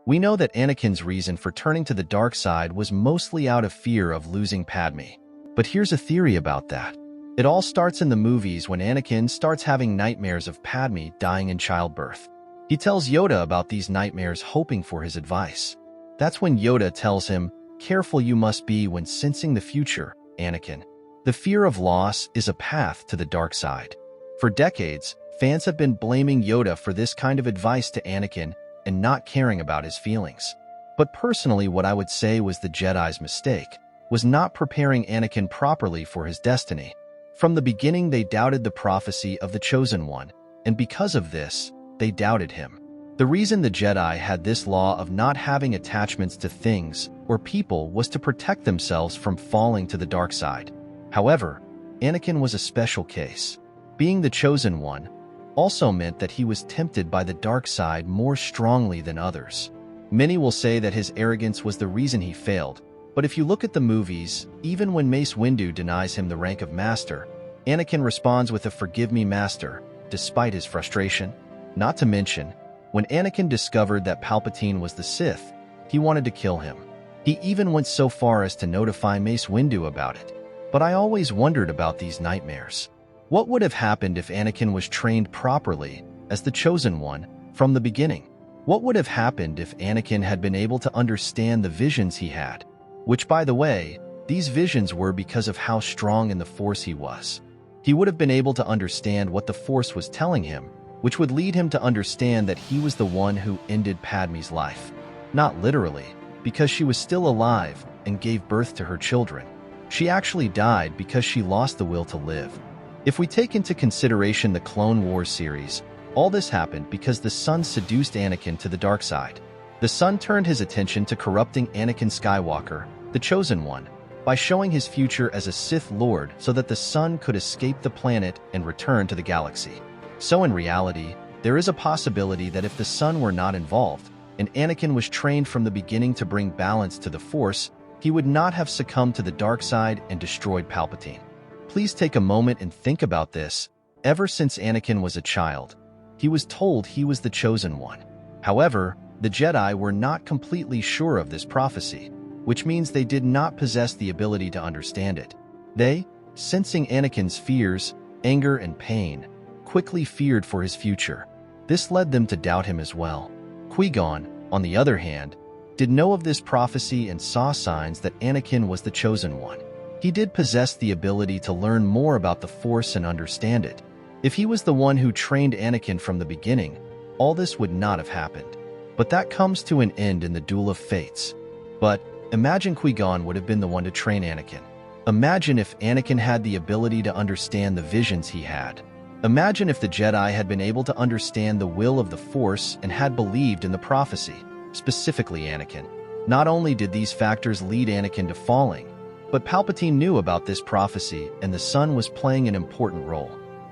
We know that Anakin's reason for turning to the dark side was mostly out of fear of losing Padme. But here's a theory about that. It all starts in the movies when Anakin starts having nightmares of Padme dying in childbirth. He tells Yoda about these nightmares, hoping for his advice. That's when Yoda tells him, "Careful you must be when sensing the future, Anakin. The fear of loss is a path to the dark side." For decades, fans have been blaming Yoda for this kind of advice to Anakin and not caring about his feelings. But personally, what I would say was the Jedi's mistake was not preparing Anakin properly for his destiny. From the beginning, they doubted the prophecy of the Chosen One, and because of this, they doubted him. The reason the Jedi had this law of not having attachments to things or people was to protect themselves from falling to the dark side. However, Anakin was a special case. Being the Chosen One also meant that he was tempted by the dark side more strongly than others. Many will say that his arrogance was the reason he failed, but if you look at the movies, even when Mace Windu denies him the rank of Master, Anakin responds with a "Forgive me, Master," despite his frustration. Not to mention, when Anakin discovered that Palpatine was the Sith, he wanted to kill him. He even went so far as to notify Mace Windu about it. But I always wondered about these nightmares. What would have happened if Anakin was trained properly as the Chosen One from the beginning? What would have happened if Anakin had been able to understand the visions he had? Which, by the way, these visions were because of how strong in the Force he was. He would have been able to understand what the Force was telling him, which would lead him to understand that he was the one who ended Padme's life. Not literally, because she was still alive and gave birth to her children. She actually died because she lost the will to live. If we take into consideration the Clone Wars series, all this happened because the Son seduced Anakin to the dark side. The Son turned his attention to corrupting Anakin Skywalker, the Chosen One, by showing his future as a Sith Lord so that the Son could escape the planet and return to the galaxy. So in reality, there is a possibility that if the Son were not involved, and Anakin was trained from the beginning to bring balance to the Force, he would not have succumbed to the dark side and destroyed Palpatine. Please take a moment and think about this. Ever since Anakin was a child, he was told he was the Chosen One. However, the Jedi were not completely sure of this prophecy, which means they did not possess the ability to understand it. They, sensing Anakin's fears, anger, and pain, quickly feared for his future. This led them to doubt him as well. Qui-Gon, on the other hand, did know of this prophecy and saw signs that Anakin was the Chosen One. He did possess the ability to learn more about the Force and understand it. If he was the one who trained Anakin from the beginning, all this would not have happened. But that comes to an end in the Duel of Fates. But imagine Qui-Gon would have been the one to train Anakin. Imagine if Anakin had the ability to understand the visions he had. Imagine if the Jedi had been able to understand the will of the Force and had believed in the prophecy, specifically Anakin. Not only did these factors lead Anakin to falling, but Palpatine knew about this prophecy and the Son was playing an important role.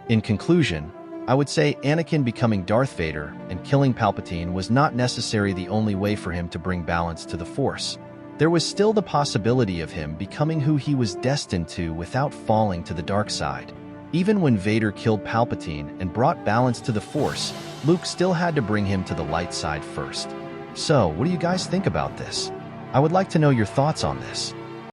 In conclusion, I would say Anakin becoming Darth Vader and killing Palpatine was not necessarily the only way for him to bring balance to the Force. There was still the possibility of him becoming who he was destined to without falling to the dark side. Even when Vader killed Palpatine and brought balance to the Force, Luke still had to bring him to the light side first. So, what do you guys think about this? I would like to know your thoughts on this.